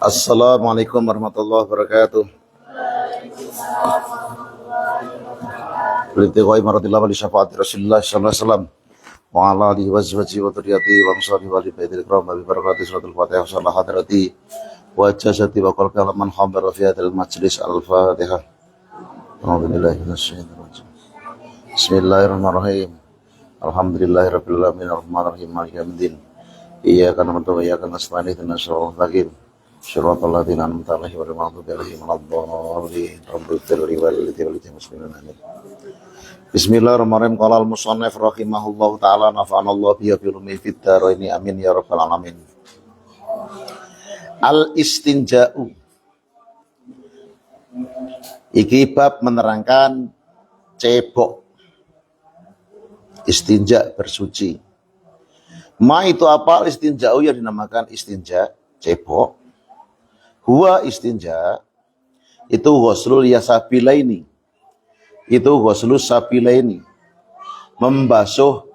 Assalamualaikum warahmatullahi wabarakatuh. Lillahi maratillah wa li syafaati Rasulillah sallallahu alaihi wasallam wa ala alihi wa sahbihi wa dzurriyyati wa sahbihi wa baitil kiram bi barakati suratul Fatihah sallallahu hadrati wa jasati wa qul kalaman hamdara fi hadzal majlis al-Fatihah. A'udzubillahi minasyaitonir rajim. Bismillahirrahmanirrahim. Alhamdulillahirabbil alamin arrahmanir rahim maliki yaumiddin. Iyyaka na'budu wa iyyaka nasta'in ihdinas siratal mustaqim. Syiratal ladzina an'amta 'alaihim ghairil maghdubi 'alaihim waladdallin. Rabbil alamin. Bismillahirrahmanirrahim. Qala al-musannif rahimahullahu taala nafa'anallahu bihi wa bi ulumi fid dharaini amin ya rabbal alamin. Al-istinja'u. Iki bab menerangkan cebok. Istinja bersuci. Ma itu apa? Istinja'u yang dinamakan istinja, cebok. Huwa istinja itu ghuslul yasabilaini. Itu ghuslul sabilaini. Membasuh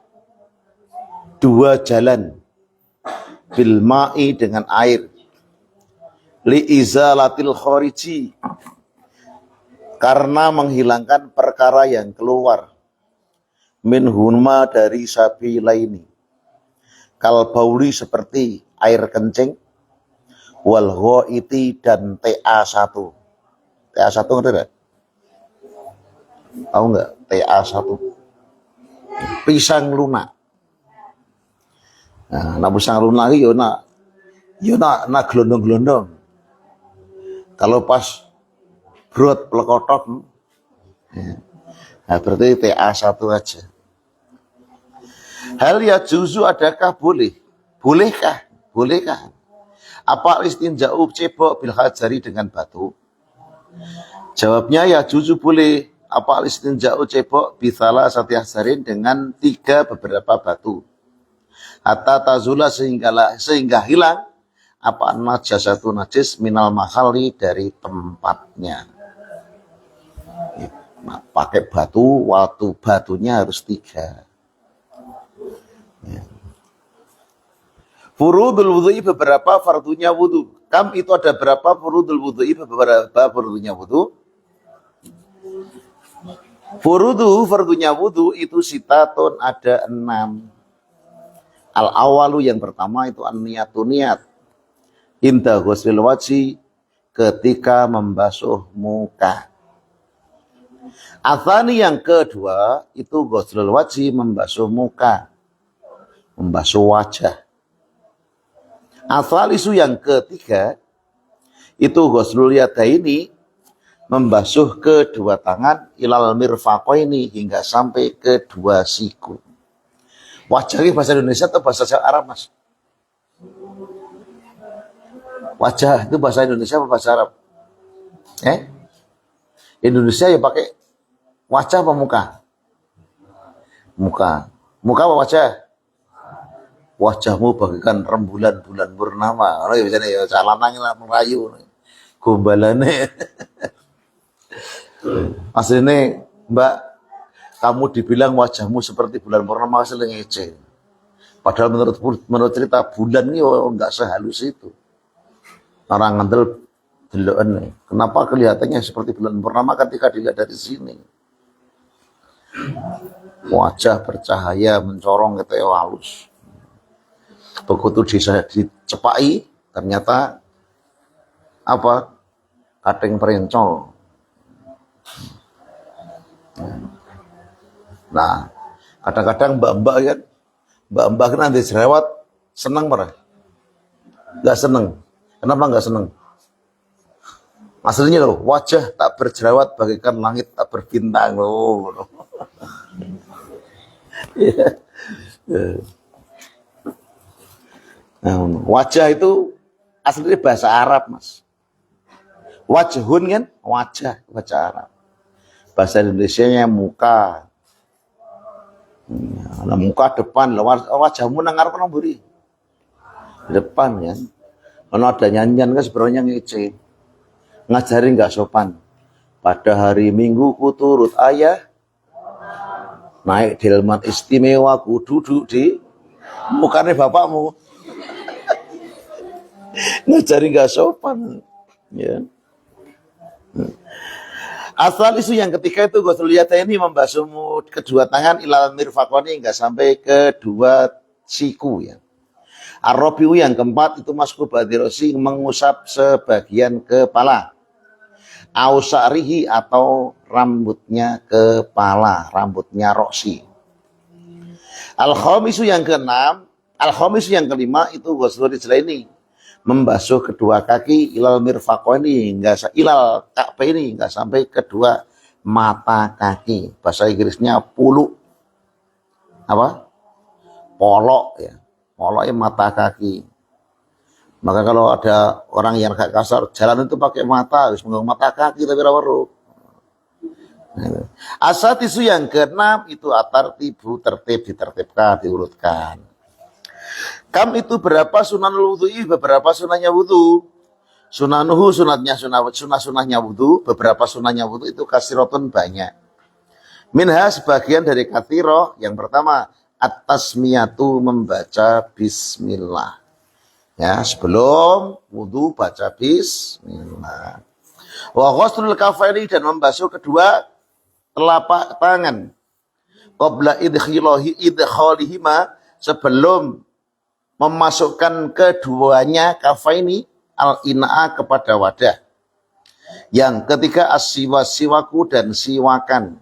dua jalan bil ma'i dengan air. Li izalatil khariji. Karena menghilangkan perkara yang keluar. Min hunma dari sabilaini. Kal bauli seperti air kencing. Wal ghaiti dan TA1. TA1 ngerti enggak? Tahu enggak? TA1. Pisang lunak. Nah, pisang lunak iki yo nak glondong-glondong. Kalau pas brot plekotot. Nah, berarti TA1 aja. Hal ya juzu adakah boleh? Bolehkah? Bolehkah? Apa istinja'u cebok bil hajari dengan batu? Jawabnya ya juzu boleh. Apa istinja'u cebok bithala sati hajarin dengan beberapa batu. Hatta tazula sehingga hilang apa najasatu najis minal mahali dari tempatnya. Nah, pakai batu, waktu batunya harus 3. Ya. Furudul wudhu'i beberapa fardunya wudhu. Kam itu ada berapa furudul wudhu'i beberapa fardunya wudhu? Fardunya wudhu itu sitatun ada 6. Al-awalu yang pertama itu an-niyatu niat. Inda ghuslil wajhi ketika membasuh muka. Athani yang kedua itu ghuslul wajhi membasuh muka. Membasuh wajah. Athalisu yang ketiga itu ghuslul yadaini membasuh kedua tangan ilal mirfaqaini hingga sampai kedua siku. Wajah ini bahasa Indonesia atau bahasa Arab, Mas? Wajah itu bahasa Indonesia atau bahasa Arab? Indonesia ya pakai wajah apa muka? Muka. Muka apa wajah? Wajahmu bagaikan rembulan bulan purnama. Ono ya biasane ya calanang lah merayu. Gombalane. Asline, Mbak, kamu dibilang wajahmu seperti bulan purnama asli ngece. Padahal menurut cerita bulan ini enggak sehalus itu. Orang ngandel deloken. Kenapa kelihatannya seperti bulan purnama ketika dilihat dari sini? Wajah bercahaya mencorong gitu ya halus. Begitu dicepai ternyata apa? Kating perencol. Nah, kadang-kadang mbak-mbak kan, mbak-mbak kan nanti jerawat senang marah? Enggak senang. Kenapa enggak senang? Aslinya loh, wajah tak berjerawat bagaikan langit tak berbintang loh. Wajah itu aslinya bahasa Arab, Mas. Wajhun kan wajah, bahasa Arab. Bahasa Indonesianya muka. Nah, muka depan, wajahmu nang ngarep nang mburi. Depan kan. Kalau ada nyanyian kan sebenarnya ngece. Ngajari enggak sopan. Pada hari Minggu ku turut ayah naik delman istimewa ku duduk di mukanya bapakmu. ngajari nggak sopan. Ya. Asal isu yang ketiga itu Ghusl Yadaini membasuh kedua tangan ilal mirfaqoni hingga sampai kedua siku ya. Ar-Rabi'u yang keempat itu masku badirosi mengusap sebagian kepala. Ausarihi atau rambutnya kepala, rambutnya roksi. Al-Khamisu yang keenam, Al-Khamisu yang kelima itu Ghusl Rijlaini membasuh kedua kaki ilal mirfaqoni hingga ilal ka'baini hingga sampai kedua mata kaki. Bahasa Inggrisnya pulu. Apa? Polok ya. Poloknya mata kaki. Maka kalau ada orang yang agak kasar, jalan itu pakai mata, harus menggunakan mata kaki tapi rawaru. Asatisu yang keenam itu atartibu, tertib, ditertibkan, diurutkan. Kam itu berapa sunanul wudhu'i, beberapa sunahnya wudhu. Sunanuhu sunahnya wudhu, beberapa sunahnya wudhu itu kasirotun banyak. Minha sebagian dari kathiro, yang pertama at-tasmiyatu membaca bismillah. Ya, sebelum wudhu baca bismillah. Wa ghuslul kafaini dan membasuh kedua telapak tangan. Qabla idkhalihima sebelum memasukkan keduanya kafaini al-ina'a kepada wadah. Yang ketiga as-siwaku dan siwakan.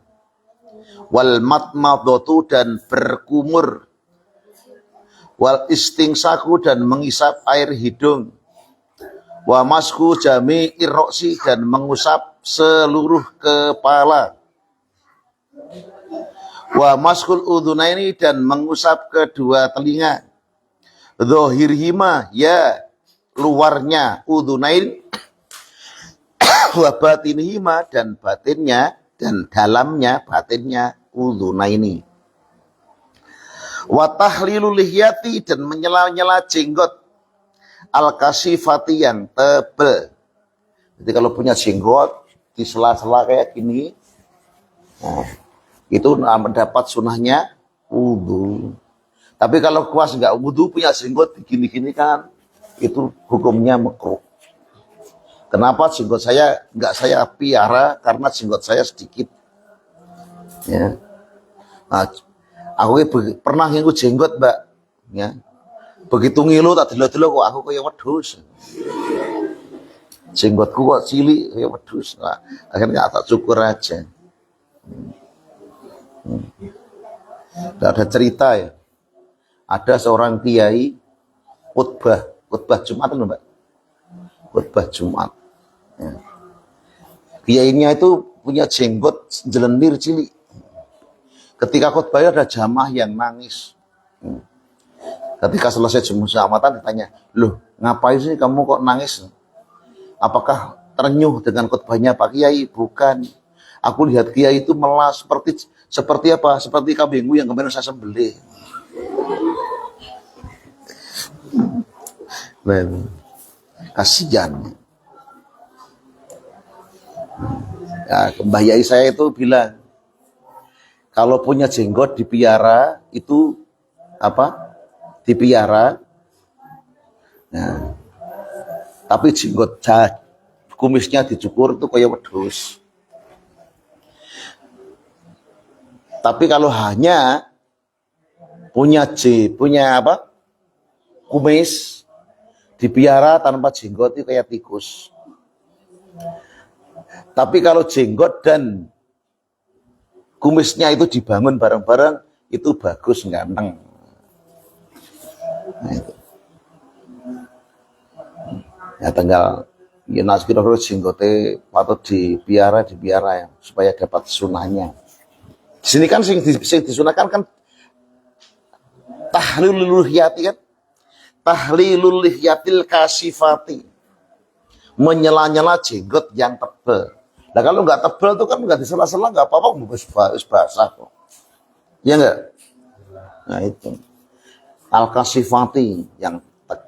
Wal matmadatu dan berkumur. Wal istingsaku dan mengisap air hidung. Wa masku jami irroksi dan mengusap seluruh kepala. Wa maskul udhunaini dan mengusap kedua telinga. Dhohirhima ya luarnya udhunain. Wa batinihima dan batinnya dan dalamnya batinnya udhunaini. Wa tahlilul lihyati dan menyela-nyela jenggot al-kasifati yang tebal. Jadi kalau punya jenggot di sela-sela kayak gini, nah, itu mendapat sunahnya wudhu. Tapi kalau kuas nggak wudhu punya jenggot gini-gini kan, itu hukumnya makruh. Kenapa jenggot saya nggak saya piara? Karena jenggot saya sedikit. Ya. Nah, aku pernah ngikut jenggot, Mbak. Ya. Begitu ngilu tak delo-delo kok aku kayak wedhus. Jenggotku kok cilik kayak wedhus. Nah, akhirnya tak cukur aja. Ada cerita ya. Ada seorang kiai khutbah Jumat loh, Mbak. Khutbah Jumat. Ya. Kiainya itu punya jenggot jelendir cilik. Ketika khutbahnya ada jamaah yang nangis. Ketika selesai jumatan ditanya, loh ngapain sih kamu kok nangis? Apakah terenyuh dengan khutbahnya Pak Kiai? Bukan. Aku lihat Kiai itu malah seperti apa? Seperti kambingmu yang kemarin saya sembelih. Kasihan. Ya, Mbah Yai saya itu bilang, kalau punya jenggot dipiara itu apa? Dipiara. Nah, tapi jenggot kumisnya dicukur itu kayak wedhus. Tapi kalau hanya punya apa? Kumis dipiara tanpa jenggot itu kayak tikus. Tapi kalau jenggot dan kumisnya itu dibangun bareng-bareng itu bagus, ganteng. Nah, itu. Ya tinggal ya kira-kira jenggote patut dipiara ya supaya dapat sunahnya. Di sini kan sing disunahkan kan tahlilul lihyati kan. Tahlilul lihyatil kasifati. Menyela-nyela jenggot yang tebal. Nah kalau nggak tebal itu kan nggak disela-sela nggak apa-apa, harus basah kok. Ya enggak? Nah itu. Al-kasifati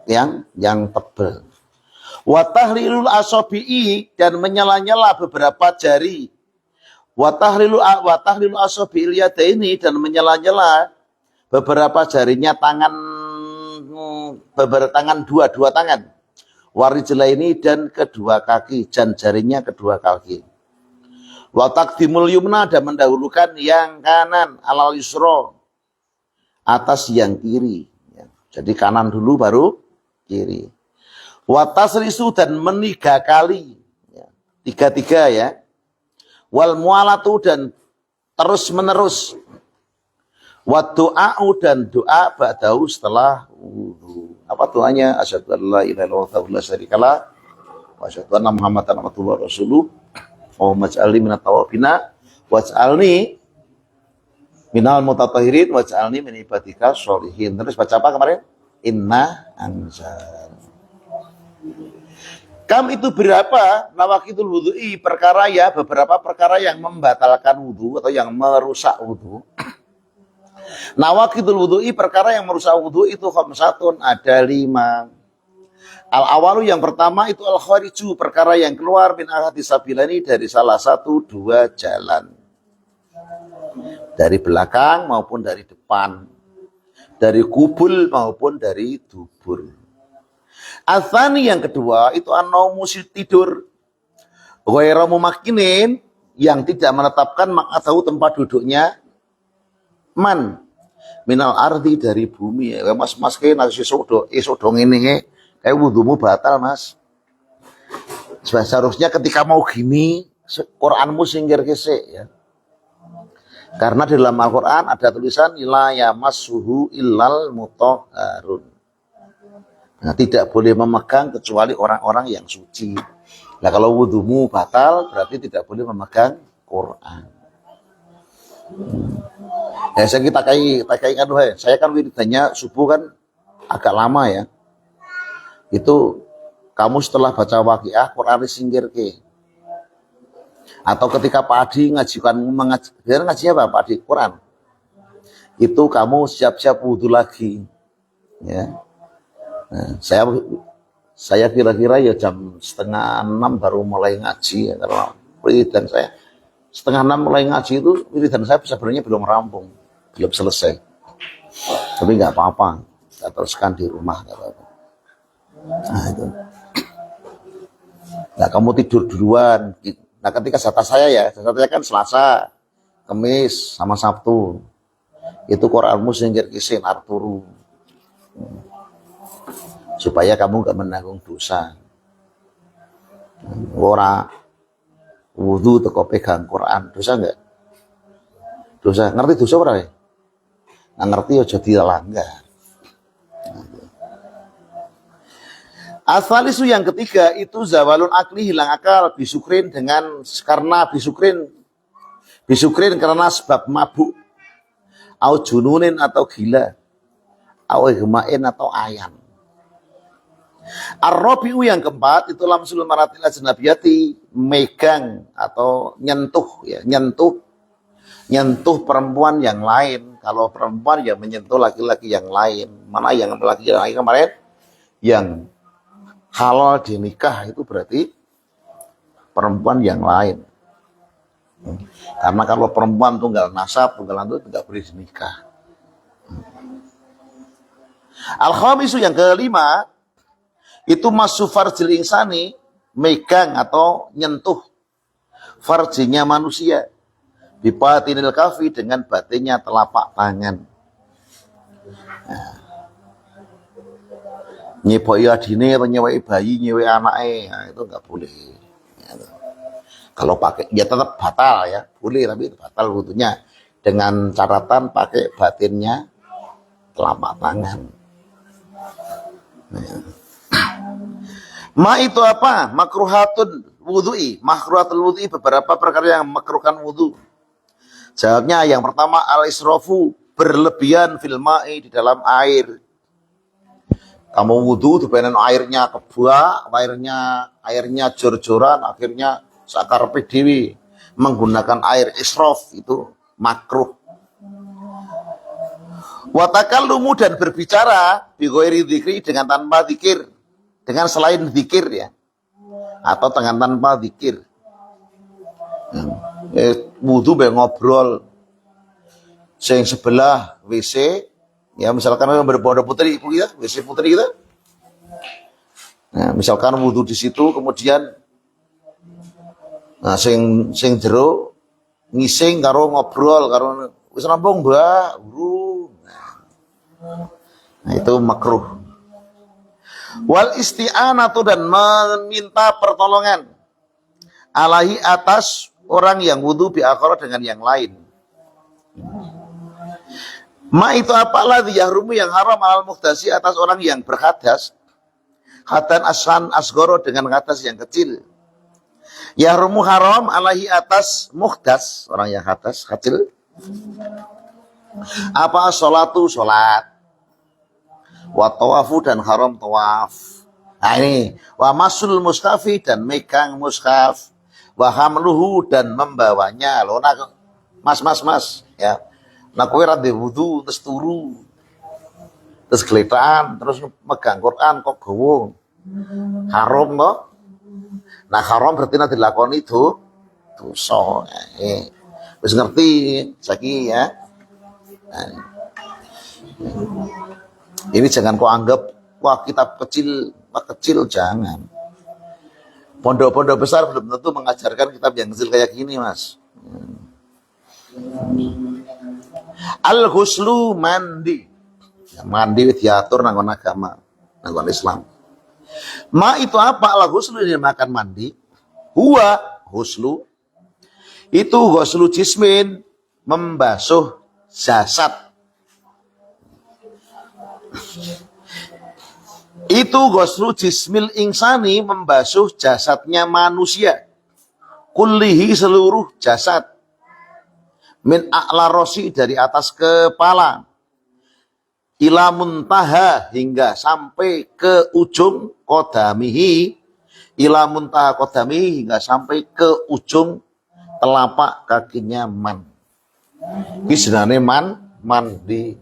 yang tebal. Wa tahlilul asabi'i dan menyela-nyela beberapa jari. Wa tahlilul asabi'il yadaini dan menyela-nyela beberapa jarinya tangan dua tangan. warijlaini dan kedua kaki, dan jarinya kedua kaki. Wa taqdimul yumna dan mendahulukan yang kanan alal yusra atas yang kiri. Jadi kanan dulu baru kiri. Wa tasrisu dan meniga kali. Tiga-tiga ya. Wal mualatu dan terus menerus. Wa du'a'u dan doa ba'dahu setelah wudu. Apa doanya? Asyhadu an la ilaha illallah wa la syarikalah wa asyhadu anna Muhammadan abduhu wa rasuluh. Allahumma ij'alni minat tawabina waj'alni minal mutatahhirin waj'alni min ibadika sholihin. Terus baca apa kemarin? Inna anzal. Kam itu berapa? Nawaqidul wudu'i, perkara ya, beberapa perkara yang membatalkan wudu atau yang merusak wudu. Nawaqidul wudu'i, perkara yang merusak wudu itu khamsatun, ada 5. Al-awalu yang pertama itu al-khariju, perkara yang keluar min ahadis sabilani dari salah satu dua jalan. Dari belakang maupun dari depan. Dari kubul maupun dari dubur. Al-thani yang kedua itu an-naumu tidur. Ghairu mumakkinin, yang tidak menetapkan mak'adahu tempat duduknya. Man minal ardi, dari bumi. Ya mas ke nasi esok dong ini kayak wudumu batal mas. Seharusnya ketika mau gini Quranmu singgir kesek ya. Karena di dalam Al-Quran ada tulisan la yamassuhu illal mutahharun. Nah, tidak boleh memegang kecuali orang-orang yang suci. Nah, kalau wudumu batal berarti tidak boleh memegang Quran. Ya, saya kan wiridannya subuh kan agak lama ya. Itu kamu setelah baca waqiah Quran singgir ke. Atau ketika Pak Adi ngaji apa Pak Adi? Quran. Itu kamu siap-siap wudu lagi. Ya. Nah, saya kira-kira ya jam 5:30 baru mulai ngaji ya, karena wiridan saya 5:30 mulai ngaji itu wiridan saya sebenarnya belum rampung, belum selesai. Tapi nggak apa-apa, saya teruskan di rumah. Nah itu. Nah kamu tidur duluan. Nah ketika jatah saya kan Selasa, Kamis, sama Sabtu. Itu Quranmu singgir kisin Arturu. Supaya kamu gak menanggung dosa. Ora wudu teko pegang Quran, dosa enggak? Dosa, ngerti dosa ora ya? Nah ngerti ya jadi langgar. Asalisu yang ketiga itu zawalun akli, hilang akal, bisukrin karena karena sebab mabuk, au jununin atau gila, au ihmain atau ayan. Ar-rabi'u yang keempat itu lamsul maratil ajnabiyati, megang atau nyentuh perempuan yang lain. Kalau perempuan ya menyentuh laki-laki yang lain. Mana yang laki yang lain kemarin yang halal dinikah itu berarti perempuan yang lain. Karena kalau perempuan tunggal nasab, tunggal itu tidak boleh dinikah. Al-khamisu yang kelima itu masuk farjil insani, megang atau nyentuh farjinya manusia. Bibatinil kafi, dengan batinnya telapak tangan. Nah, nyewai adine atau nyewai bayi, nyewai anaknya, nah, itu enggak boleh. Ya, kalau pakai ya tetap batal ya, boleh tapi batal wudunya dengan catatan pakai batinnya telapak tangan. Nah, ma itu apa? Makruhatun wudu'i. Makruhatul wudu'i, beberapa perkara yang makruhkan wudu. Jawabnya yang pertama al-israfu, berlebihan fil ma'i, di dalam air. Kamu wudu dipenan airnya kebuah, airnya jor-joran, akhirnya sakar PDW menggunakan air israf, itu makruh. Wa takallumu, dan berbicara bi ghairi dzikri, dengan tanpa zikir. Dengan selain zikir ya, atau dengan tanpa zikir. Wudu be ngobrol sing sebelah WC ya, misalkan berbeda putri ibu kita, WC putri kita Nah, misalkan wudhu di situ, kemudian nah, sing jero ngising karo ngobrol karo wis rampung Mbak, urung. Nah, itu makruh. Wal isti'anatu dan meminta pertolongan alaihi atas orang yang wudhu bi akhara dengan yang lain. Ma itu apalah yahrumu yang haram alal muhdasi atas orang yang berhadas. Hadan ashan asgoro dengan hadas yang kecil. Yahrumu haram alaihi atas muhdas orang yang hadas kecil. Apa sholatu sholat. Wa tawafu dan haram tawaf. Nah ini wa masul muskafi dan megang muskaf. Wa hamluhu dan membawanya. Loh nak mas ya. Nak kowe ra wudu terus turu. Terus geletaan, terus megang Quran kok gawa. Haram kok. Nah haram berarti nanti dilakoni itu dosa. Wis ngerti saiki ya. Nah, ini jangan kau anggap wah kitab kecil, jangan. Pondok-pondok besar belum tentu mengajarkan kitab yang kecil kayak gini, Mas. Al-ghuslu mandi. Ya, mandi diatur nanggon agama, nanggon Islam. Ma itu apa? Al-ghuslu yang makan mandi. Huwa ghuslu. Itu ghuslu jismin, membasuh jasad. Itu ghuslu jismil insani, membasuh jasadnya manusia. Kullihi seluruh jasad. Min a'la rosi dari atas kepala. Ila muntaha hingga sampai ke ujung kodamihi. Ila muntaha kodamihi hingga sampai ke ujung telapak kakinya man. Ini sebenarnya mandi.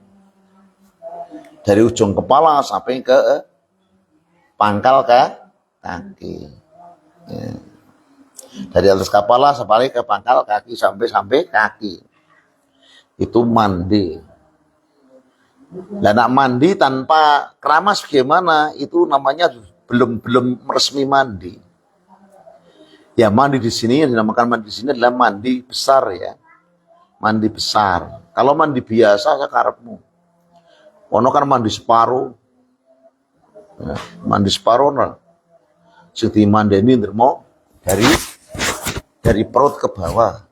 Dari ujung kepala sampai ke pangkal kaki. Ya. Dari atas kepala sampai ke pangkal kaki sampai kaki. Itu mandi. Dan nak mandi tanpa keramas bagaimana? Itu namanya belum resmi mandi. Ya mandi di sini yang dinamakan mandi di sini adalah mandi besar ya. Mandi besar. Kalau mandi biasa sakarepmu. Ono kan mandi separuh. Ya, mandi separuh nah. Sing dimandeni ndermo dari perut ke bawah.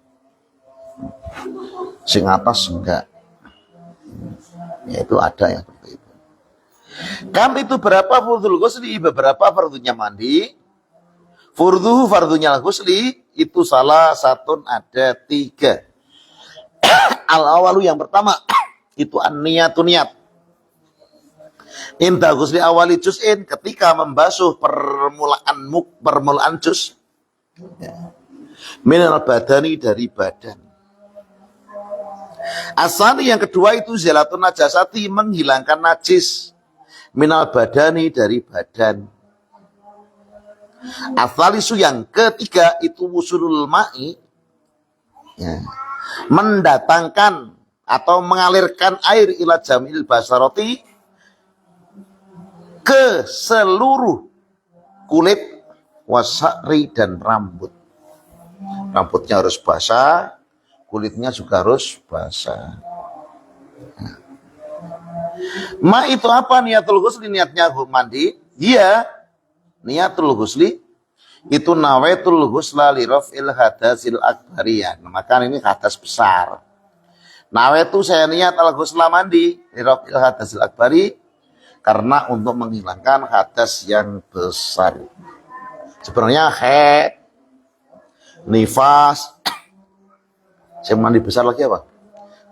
Sing atas enggak. Ya itu ada yang seperti itu. Kam itu berapa fardhul ghusli? Beberapa fardunya mandi. Fardunya ghusli itu salah satu ada 3. Al-awalu yang pertama itu an-niyatu niat. Inta ghusli awali juz'in ketika membasuh permulaan juz. Ya. Minal badani dari badan. Asani yang kedua itu zilatun najasati menghilangkan najis. Minal badani dari badan. Asalisu yang ketiga itu wusulul ma'i. Ya. Mendatangkan atau mengalirkan air ila jamil basaroti ke seluruh kulit wasari dan rambut. Rambutnya harus basah, kulitnya juga harus basah. Ma itu apa niatul ghusli? Niatnya mandi. Iya, niatul ghusli itu nawaitul ghusla li raf'il hadasil akbariyah. Maka ini hadas besar. Nawaitu saya niat al ghusla mandi li raf'il hadasil akbari karena untuk menghilangkan hadas yang besar. Sebenarnya haid, nifas, yang mandi besar lagi apa?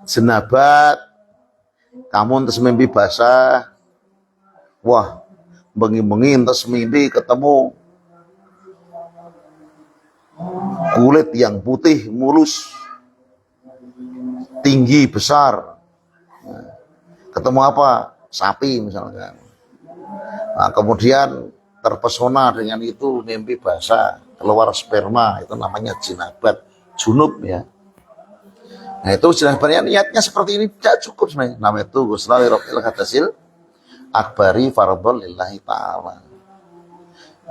Jenabat, kamu terus mimpi basah, wah, bengi-bengi terus mimpi ketemu kulit yang putih, mulus, tinggi, besar. Ketemu apa? Sapi misalnya. Nah, kemudian terpesona dengan itu, mimpi basah, keluar sperma, itu namanya jinabat, junub ya. Nah itu sebenarnya niatnya seperti ini tidak cukup sebenarnya. Namanya itu ghusla li raf'il hadasil akbari fardhon lillahi ta'ala.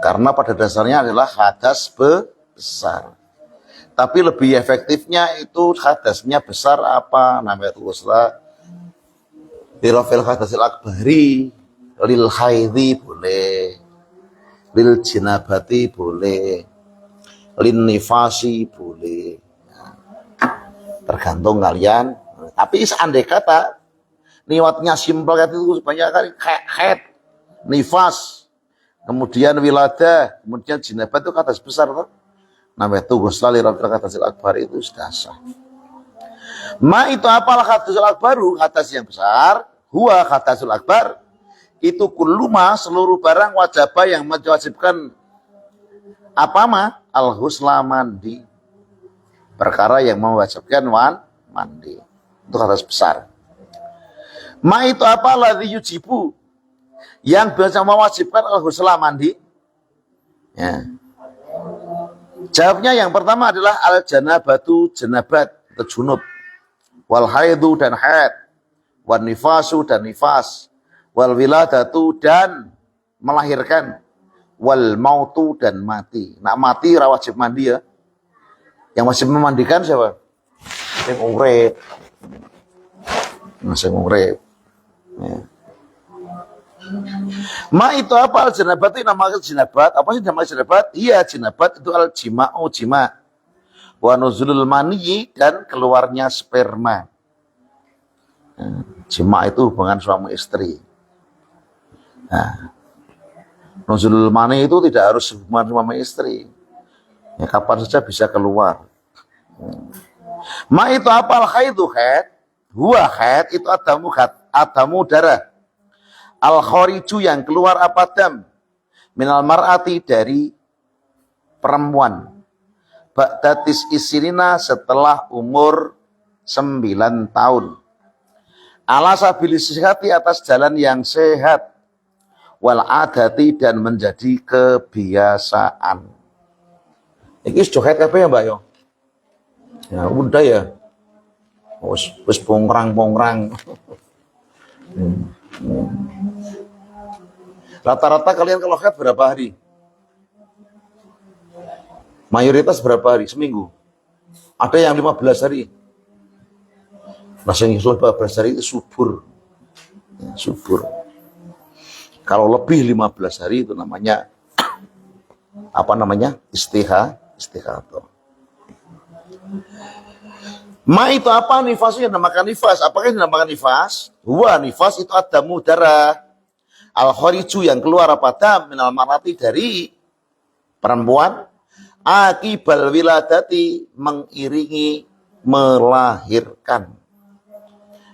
Karena pada dasarnya adalah hadas besar. Tapi lebih efektifnya itu hadasnya besar apa? Namanya ghusla lirafil hadasil akbari, lil haidhi boleh, lil jinabati boleh, lin nifasi boleh. Tergantung kalian. Tapi seandai kata niatnya simpel itu banyak kali haid, nifas, kemudian wiladah, kemudian jinabat itu hadas besar tuh. Namanya itu ghusla lirafil hadasil akbar itu sudah sah. Ma itu apalah hadasul akbaru, hadas yang besar, huwa hadasul akbar, itu kulluma seluruh barang wajibah yang mewajibkan apa ma? Al-ghusla mandi. Perkara yang mewajibkan mandi. Itu hadas besar. Ma itu apa ladzi yujibu, yang biasa mewajibkan al-ghusla mandi. Ya. Jawabnya yang pertama adalah al-janabatu, janabat atau junub, wal haidu dan haid, wal nifasu dan nifas, wal wiladatu dan melahirkan, wal mautu dan mati. Nah mati wajib mandi ya. Yang masih memandikan siapa? Yang urip. Masih urip. Ya. Ma itu apa? Al-janabat itu namanya jinabat. Apa sih namanya jinabat? Iya, jinabat itu al-jima'u, jima'. Wa nuzulul mani dan keluarnya sperma. Jima' itu hubungan suami istri. Nah, nuzulul mani itu tidak harus hubungan suami istri. Ya, kapan saja bisa keluar. Ma itu apa? Al-khaidu haid. Huwa haid itu adamu darah. Al-khoriju yang keluar apa dam? Minal mar'ati dari perempuan. Ba'datis isirina setelah umur 9 tahun. Ala sabilis sihati atas jalan yang sehat. Wal adati dan menjadi kebiasaan. Ini sudah haid apa ya Mbak yo? Ya udah ya. Wis pongrang-pongrang. Rata-rata kalian kalau haid berapa hari? Mayoritas berapa hari? Seminggu. Ada yang 15 hari. Masih 15 hari itu subur. Ya, subur. Kalau lebih 15 hari itu namanya apa namanya? Istihadah. Ma itu apa? Nifas yang dinamakan nifas. Apakah yang dinamakan nifas? Huwa nifas itu adamu darah. Al-khoriju yang keluar apa dam minal marati dari perempuan. Akibal wiladati mengiringi melahirkan.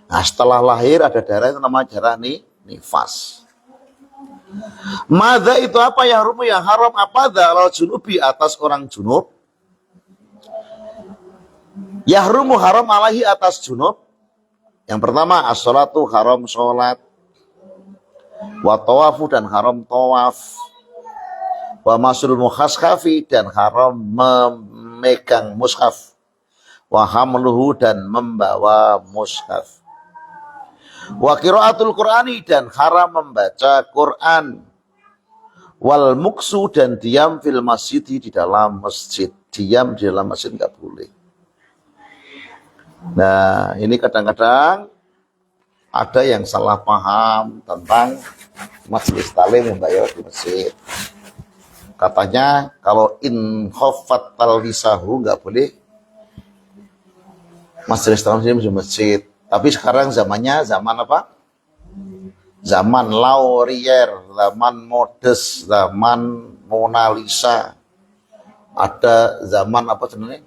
Nah setelah lahir ada darah itu namanya darah nifas. Madza itu apa yang rumu yang haram apa dalal junubi atas orang junub. Yahrumu haram alaihi atas junub. Yang pertama as-sholatu haram sholat, wa tawafu dan haram tawaf, wa masul mukhashafi dan haram memegang mushaf, wa hamluhu dan membawa mushaf, wa qiraatul qur'ani dan haram membaca Quran, wal muksu dan diam fil masjid di dalam masjid. Diam di dalam masjid enggak boleh. Nah, ini kadang-kadang ada yang salah paham tentang majelis talim yang bayar di masjid. Katanya kalau in khofat talwisahu nggak boleh majelis talim di masjid. Tapi sekarang zamannya zaman apa? Zaman Laurier, zaman Modes, zaman Mona Lisa. Ada zaman apa sebenarnya?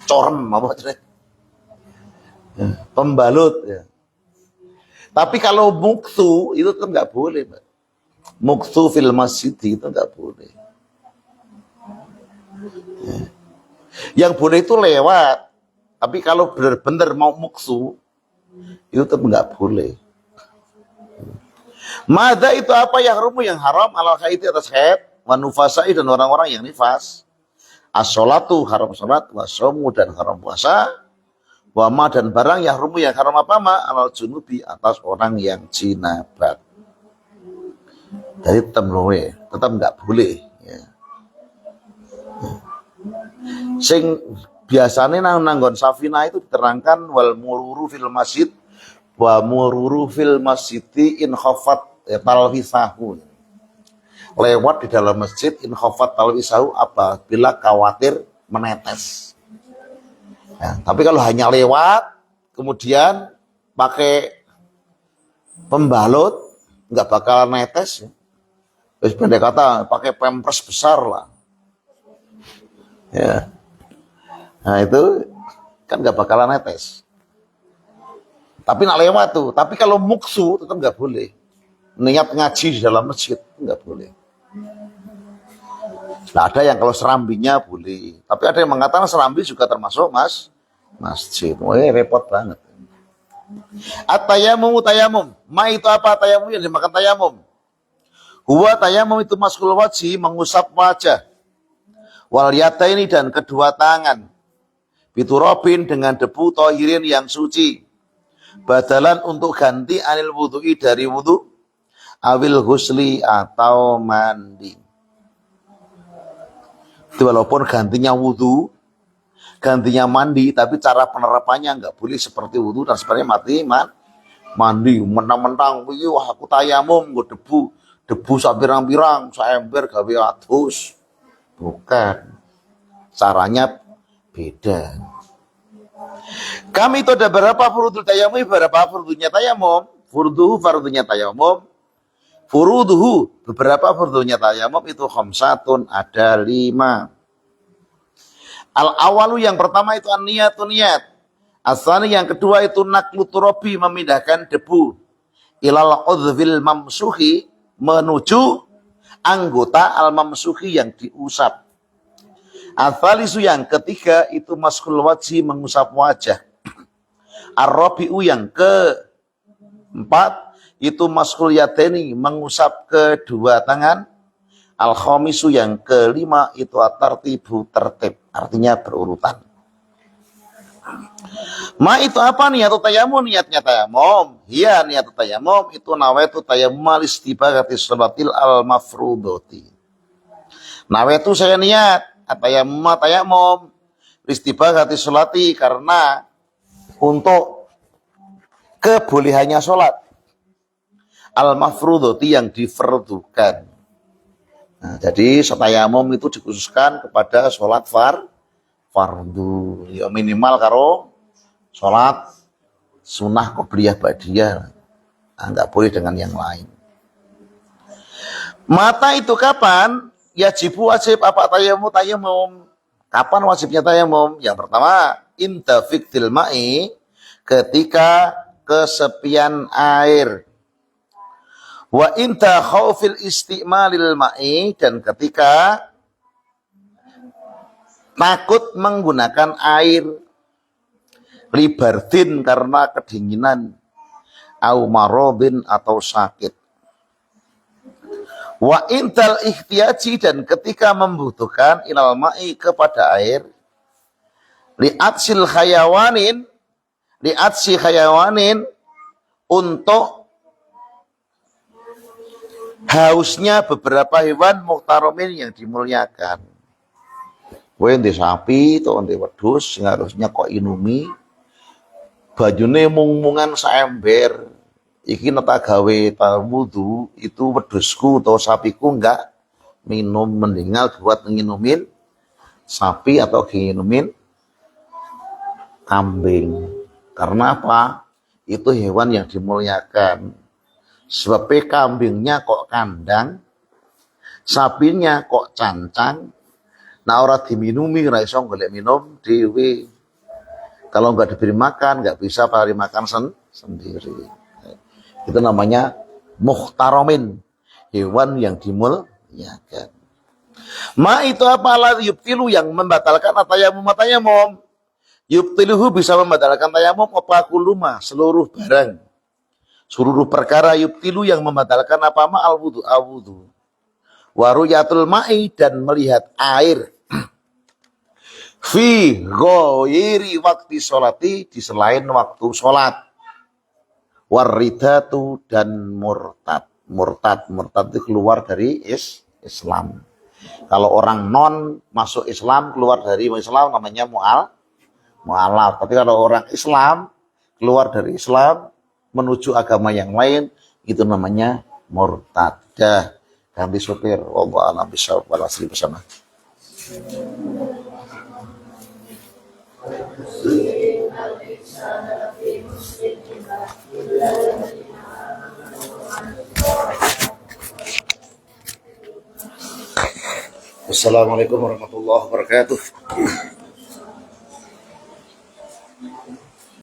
Corem apa sebenarnya? Pembalut ya. Tapi kalau muktu itu kan nggak boleh, Mbak. Muktu fil masjid itu nggak boleh. Ya. Yang boleh itu lewat. Tapi kalau benar-benar mau muktu itu tetap nggak boleh. Mada itu apa yang rumu yang haram alal haid atas haid, wa nufasai dan orang-orang yang nifas. As-sholatu haram salat, wasomu dan haram puasa. Wama dan barang yang rumu yang haram apa ma alal junubi atas orang yang jinabat. Jadi tetap nggak boleh Sing biasanya nanggon safina itu diterangkan wal mururu fil masjid wa mururu fil masjidi in khafat talwisahun. Lewat di dalam masjid in khafat talwisahu apabila khawatir menetes. Ya, tapi kalau hanya lewat kemudian pakai pembalut nggak bakal netes. Terus pendek kata pakai pampers besar lah. Ya. Nah itu kan nggak bakalan netes. Tapi nak lewat tuh. Tapi kalau muksu tetap nggak boleh. Niat ngaji di dalam masjid nggak boleh. Nah ada yang kalau serambinya boleh. Tapi ada yang mengatakan serambi juga termasuk masjid. Wah repot banget. At-tayamum tayamum. Ma itu apa tayamum yang dimakan tayamum? Huwa tayamum itu maskul wajhi mengusap wajah. Wal yadaini dan kedua tangan. Biturobin dengan debu tohirin yang suci. Badalan untuk ganti anil wudu'i dari wudu. Awil husli atau mandi. Itu walaupun gantinya wudu, gantinya mandi, tapi cara penerapannya nggak boleh seperti wudu dan sebenarnya mandi mentang-mentang, wah aku tayamum, gue debu sapirang-pirang, saember gawe atus. Bukan. Caranya beda. Kami itu ada berapa furudul tayamum, berapa furdunya tayamum, fardunya tayamum, furuduhu, beberapa furdunya tayamum itu khamsatun, ada 5. Al-awalu yang pertama itu an-niyatun niyat. Asani yang kedua itu naklu turabi, memindahkan debu. Ilal udhfil mamsuhi, menuju anggota al-mamsuhi yang diusap. Al-thalisu yang ketiga itu maskul wajhi, mengusap wajah. Ar-rabi'u yang keempat itu maskul yadeni, mengusap kedua tangan. Al-khamisu yang kelima itu at-tartibu, tertib, artinya berurutan. Ma itu apa niat tayamum? Niatnya tayamum. Iya niat tayamum itu nawaitu tayamum al-istibagati sholatil al-mafrudoti. Nawaitu saya niat tayamum istibagati sholati karena untuk kebolehannya sholat al-mafrudoti yang difardukan. Nah, jadi tayamum itu dikhususkan kepada sholat fardu. Ya minimal karo sholat sunnah qobliyah ba'diyah. Nah, nggak boleh dengan yang lain. Mata itu kapan? Yajib wajib apa tayamum? Kapan wajibnya tayamum? Yang pertama, inda fiktil ma'i, ketika kesepian air. Wa inta khaufil isti'malil ma'i, dan ketika takut menggunakan air. Libardin karena kedinginan. Au marodin atau sakit. Wa intal ikhtiyaji, dan ketika membutuhkan ilal ma'i kepada air. Li'atsi khayawanin untuk hausnya beberapa hewan muhtaromin yang dimuliakan. Kowe ndek sapi atau ndek wedhus sing harusnya kok inumi, bajune mung-mungan saember. Iki neta gawe wudu, itu wedhusku atau sapiku enggak minum, mendingan buat nginumin sapi atau nginumin kambing. Karena apa? Itu hewan yang dimuliakan. Sebab kambingnya kok kandang, sapinya kok cancang. Nah orang diminumi, ora iso golek minum dhewe. Kalau nggak diberi makan, nggak bisa cari makan sendiri. Itu namanya muhtaromin, hewan yang dimuliakan. Ma itu apa? La yubtilu, yang membatalkan tayamum. Yubtiluhu bisa membatalkan tayamum apa kuluma, seluruh barang. Seluruh perkara yubtilu yang membatalkan apa ma al-wudu. Waruyatul ma'i, dan melihat air. Fi ghairi waktu sholati, di selain waktu sholat. Waridatu, dan murtad. Murtad itu keluar dari Islam. Kalau orang non masuk Islam, keluar dari Islam namanya mu'alaf. Tapi kalau orang Islam keluar dari Islam menuju agama yang lain, itu namanya murtadah. Ganti supir. Wallahu a'lam bishawab. Wal asri bersama. Assalamualaikum warahmatullahi wabarakatuh.